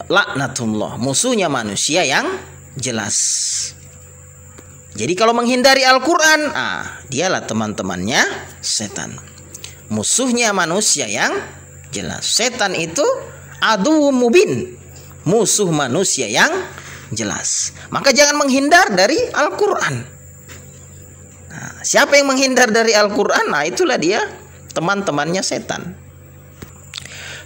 laknatullah, musuhnya manusia yang jelas. Jadi kalau menghindari Al-Quran, dialah teman-temannya setan, musuhnya manusia yang jelas. Setan itu adu mubin, musuh manusia yang jelas. Maka jangan menghindar dari Al-Quran. Nah, siapa yang menghindar dari Al-Quran? Nah, itulah dia teman-temannya setan.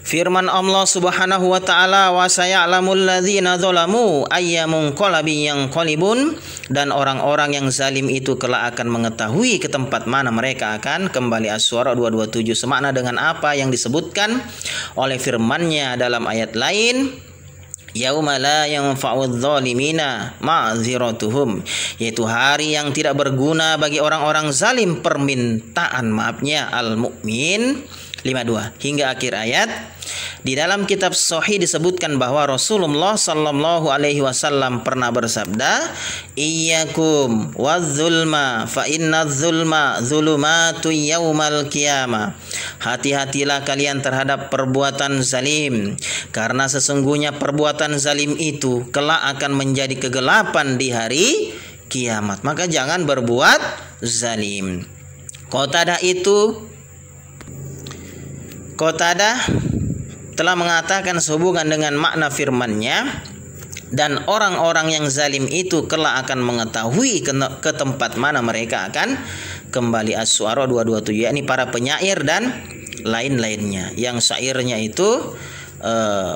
Firman Allah Subhanahu wa taala, wa saya'lamul ladzina zalamu ayyamun qalbin yanqalibun, dan orang-orang yang zalim itu kelak akan mengetahui ke tempat mana mereka akan kembali. Asy-Syu'ara 227. Semakna dengan apa yang disebutkan oleh firman-Nya dalam ayat lain, yauma la yanfa'udz zalimina ma'dziratuhum, yaitu hari yang tidak berguna bagi orang-orang zalim permintaan maafnya. Al-Mu'min 52 hingga akhir ayat. Di dalam kitab Sahih disebutkan bahwa Rasulullah sallallahu alaihi wasallam pernah bersabda, "Iyyakum waz-zulma fa innadz-zulma dzulumatu yaumal qiyamah." Hati-hatilah kalian terhadap perbuatan zalim, karena sesungguhnya perbuatan zalim itu kelak akan menjadi kegelapan di hari kiamat. Maka jangan berbuat zalim. Qatadah telah mengatakan sehubungan dengan makna firman-Nya, dan orang-orang yang zalim itu kelak akan mengetahui ke tempat mana mereka akan kembali. Asy-Syu'ara 227, yakni para penyair dan lain-lainnya. Yang syairnya itu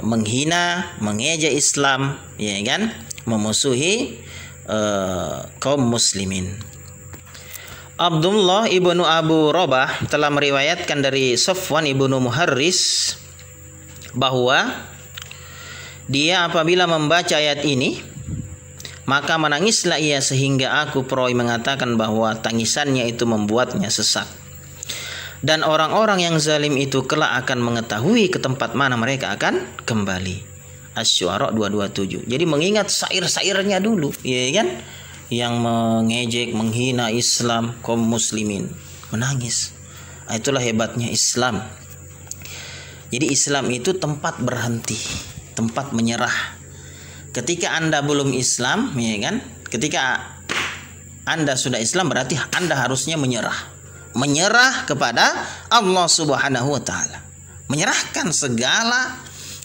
menghina, mengejek Islam, ya kan, memusuhi kaum muslimin. Abdullah ibnu Abu Robah telah meriwayatkan dari Safwan ibnu Muharris bahwa dia apabila membaca ayat ini, maka menangislah ia sehingga aku perawi mengatakan bahwa tangisannya itu membuatnya sesak. Dan orang-orang yang zalim itu kelak akan mengetahui ke tempat mana mereka akan kembali. Asy-Syu'ara 227. Jadi mengingat syair-syairnya dulu, ya kan? Yang mengejek, menghina Islam, kaum muslimin, menangis. Itulah hebatnya Islam. Jadi Islam itu tempat berhenti, tempat menyerah. Ketika Anda belum Islam, ya kan? Ketika Anda sudah Islam berarti Anda harusnya menyerah. Menyerah kepada Allah Subhanahu wa taala. Menyerahkan segala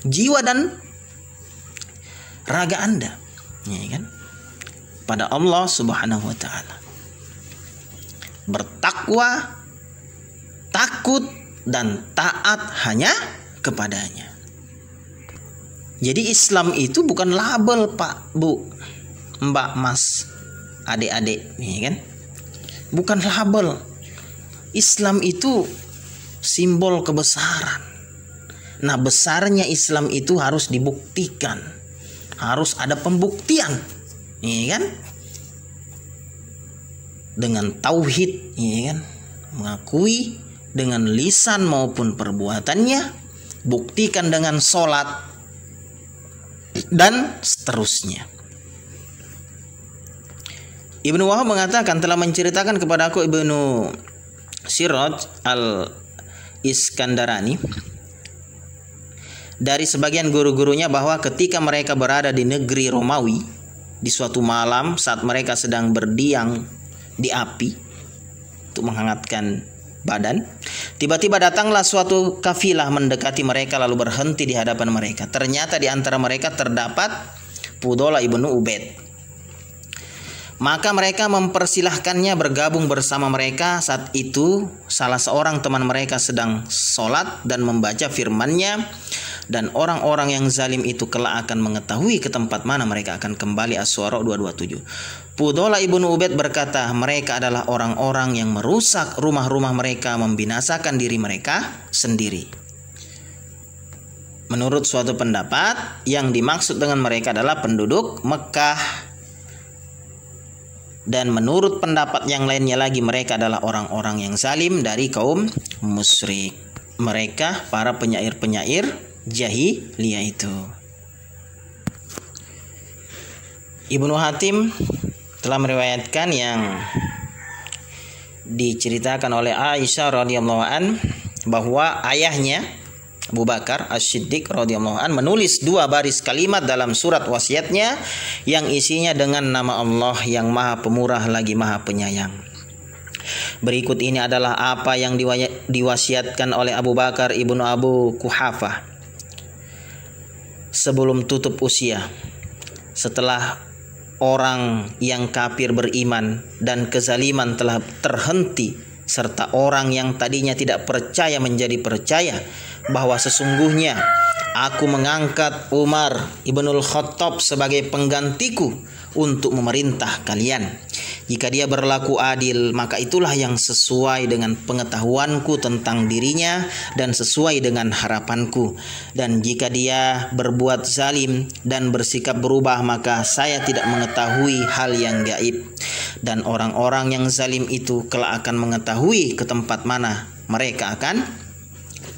jiwa dan raga Anda, ya kan? Pada Allah Subhanahu wa taala. Bertakwa, takut dan taat hanya kepadanya. Jadi Islam itu bukan label, Pak, Bu, Mbak, Mas, adik-adik, ya kan? Bukan label. Islam itu simbol kebesaran. Nah, besarnya Islam itu harus dibuktikan. Harus ada pembuktian, ya kan? Dengan tauhid, ya kan? Mengakui dengan lisan maupun perbuatannya, buktikan dengan sholat, dan seterusnya. Ibnu Wahab mengatakan, telah menceritakan kepada aku Ibnu Siraj al-Iskandarani dari sebagian guru-gurunya bahwa ketika mereka berada di negeri Romawi, di suatu malam saat mereka sedang berdiam di api untuk menghangatkan badan, tiba-tiba datanglah suatu kafilah mendekati mereka lalu berhenti di hadapan mereka. Ternyata di antara mereka terdapat Fudalah ibnu Ubaid. Maka mereka mempersilahkannya bergabung bersama mereka. Saat itu salah seorang teman mereka sedang sholat dan membaca firman-Nya, dan orang-orang yang zalim itu kelak akan mengetahui ke tempat mana mereka akan kembali. Asy-Syu'ara 227. Fudalah ibnu Ubaid berkata, mereka adalah orang-orang yang merusak rumah-rumah mereka, membinasakan diri mereka sendiri. Menurut suatu pendapat, yang dimaksud dengan mereka adalah penduduk Mekah. Dan menurut pendapat yang lainnya lagi, mereka adalah orang-orang yang zalim dari kaum musyrik. Mereka para penyair-penyair jahiliyah itu. Ibnu Hatim telah meriwayatkan yang diceritakan oleh Aisyah radhiyallahu an bahwa ayahnya Abu Bakar As-Siddiq radhiyallahu an menulis 2 baris kalimat dalam surat wasiatnya yang isinya dengan nama Allah yang Maha Pemurah lagi Maha Penyayang. Berikut ini adalah apa yang diwasiatkan oleh Abu Bakar ibnu Abu Quhafah sebelum tutup usia. setelah orang yang kafir beriman dan kezaliman telah terhenti, serta orang yang tadinya tidak percaya menjadi percaya, bahwa sesungguhnya aku mengangkat Umar ibnul Khattab sebagai penggantiku untuk memerintah kalian. Jika dia berlaku adil, maka itulah yang sesuai dengan pengetahuanku tentang dirinya dan sesuai dengan harapanku. Dan jika dia berbuat zalim dan bersikap berubah, maka saya tidak mengetahui hal yang gaib. Dan orang-orang yang zalim itu kelak akan mengetahui ke tempat mana mereka akan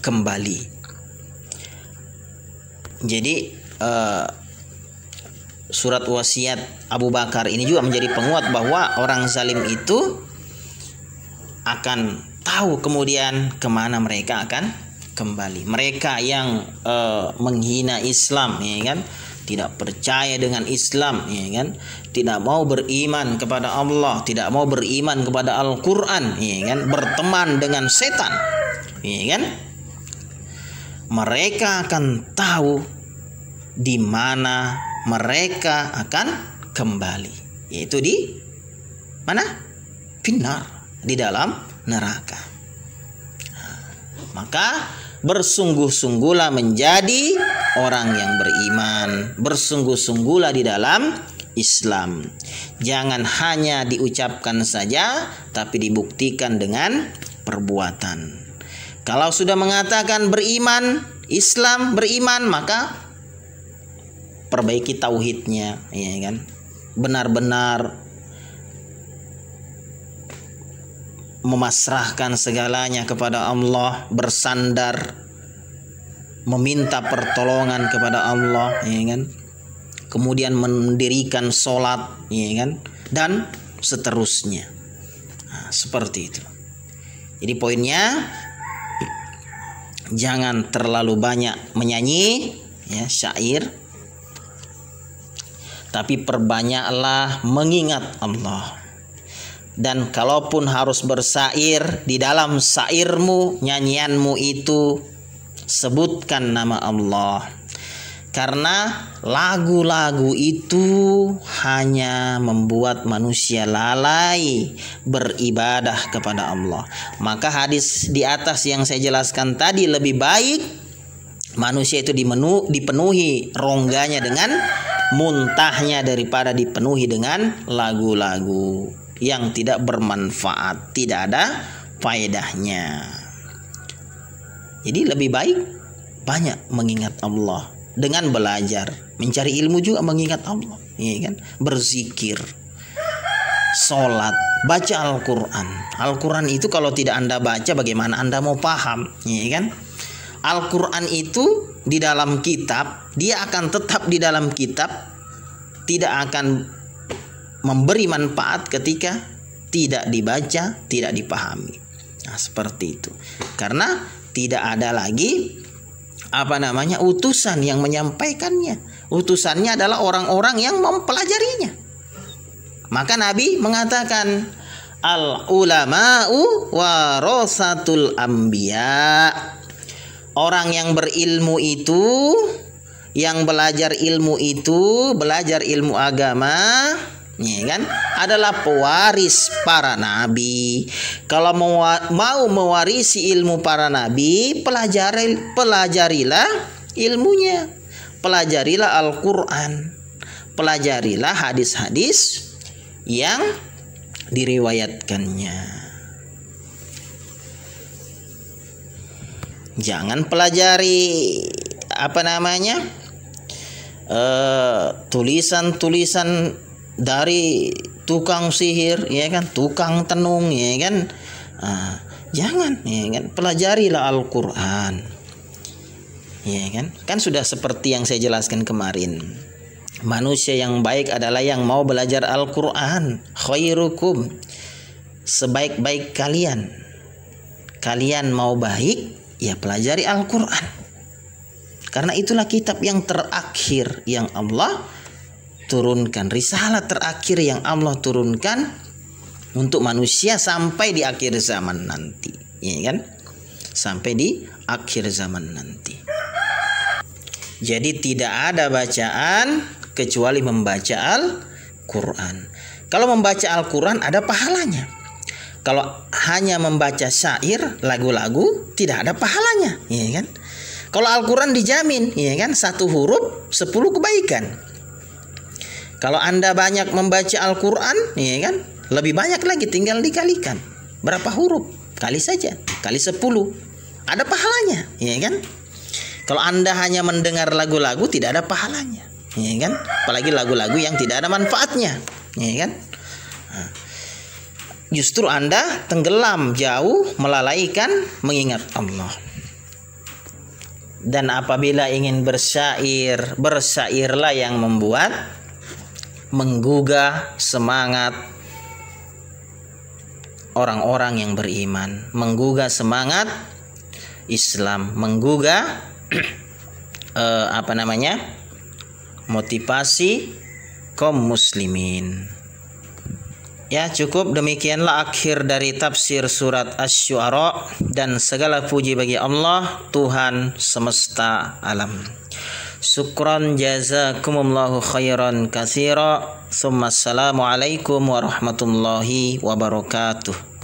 kembali. Jadi surat wasiat Abu Bakar ini juga menjadi penguat bahwa orang zalim itu akan tahu kemudian kemana mereka akan kembali. Mereka yang menghina Islam, ya kan, tidak percaya dengan Islam, ya kan, tidak mau beriman kepada Allah, tidak mau beriman kepada Al-Quran, ya kan, berteman dengan setan, ya kan, mereka akan tahu di mana mereka akan kembali, yaitu di mana? Finnar, di dalam neraka. Maka bersungguh-sungguhlah menjadi orang yang beriman, bersungguh-sungguhlah di dalam Islam. Jangan hanya diucapkan saja, tapi dibuktikan dengan perbuatan. Kalau sudah mengatakan beriman, Islam, beriman, maka perbaiki tauhidnya, ya kan? Benar-benar memasrahkan segalanya kepada Allah, bersandar, meminta pertolongan kepada Allah, ya kan? Kemudian mendirikan sholat, ya kan? Dan seterusnya. Nah, seperti itu. Jadi poinnya, jangan terlalu banyak menyanyi, ya, syair, tapi perbanyaklah mengingat Allah. Dan kalaupun harus bersair, di dalam sairmu, nyanyianmu itu sebutkan nama Allah. Karena lagu-lagu itu hanya membuat manusia lalai beribadah kepada Allah. Maka hadis di atas yang saya jelaskan tadi, lebih baik manusia itu dipenuhi rongganya dengan muntahnya daripada dipenuhi dengan lagu-lagu yang tidak bermanfaat, tidak ada faedahnya. Jadi lebih baik banyak mengingat Allah dengan belajar, mencari ilmu juga mengingat Allah, ya kan? Berzikir, sholat, baca Al-Quran. Al-Quran itu kalau tidak Anda baca, bagaimana Anda mau paham, ya kan? Al-Quran itu di dalam kitab, dia akan tetap di dalam kitab, tidak akan memberi manfaat ketika tidak dibaca, tidak dipahami. Nah, seperti itu. Karena tidak ada lagi utusan yang menyampaikannya. Utusannya adalah orang-orang yang mempelajarinya. Maka Nabi mengatakan, al-ulama'u warasatul anbiya. Orang yang berilmu itu, yang belajar ilmu itu, belajar ilmu agama, ya kan, adalah pewaris para nabi. Kalau mau mewarisi ilmu para nabi, pelajarilah ilmunya, pelajarilah Al-Quran, pelajarilah hadis-hadis yang diriwayatkannya. Jangan pelajari tulisan-tulisan dari tukang sihir, ya kan, tukang tenung, ya kan. Jangan, ya kan, pelajarilah Al-Quran, ya kan. Kan sudah seperti yang saya jelaskan kemarin. Manusia yang baik adalah yang mau belajar Al-Quran. Khairukum, sebaik-baik kalian. Kalian mau baik, ya pelajari Al-Quran. Karena itulah kitab yang terakhir yang Allah turunkan, risalah terakhir yang Allah turunkan untuk manusia sampai di akhir zaman nanti, ya kan? Sampai di akhir zaman nanti. Jadi tidak ada bacaan kecuali membaca Al-Quran. Kalau membaca Al-Quran ada pahalanya. Kalau hanya membaca syair, lagu-lagu, tidak ada pahalanya, ya kan? Kalau Al-Quran dijamin, ya kan, 1 huruf 10 kebaikan. Kalau Anda banyak membaca Al-Quran, ya kan, lebih banyak lagi, tinggal dikalikan. Berapa huruf? Kali saja, kali 10. Ada pahalanya, ya kan? Kalau Anda hanya mendengar lagu-lagu, tidak ada pahalanya, ya kan? Apalagi lagu-lagu yang tidak ada manfaatnya, ya kan? Nah, justru Anda tenggelam jauh, melalaikan mengingat Allah. Dan apabila ingin bersyair, bersyairlah yang membuat menggugah semangat orang-orang yang beriman, menggugah semangat Islam, menggugah motivasi kaum muslimin. Ya, cukup demikianlah akhir dari tafsir surat Asy-Syu'ara, dan segala puji bagi Allah, Tuhan semesta alam. Syukran jazakumullahu khairan katsira. Assalamualaikum warahmatullahi wabarakatuh.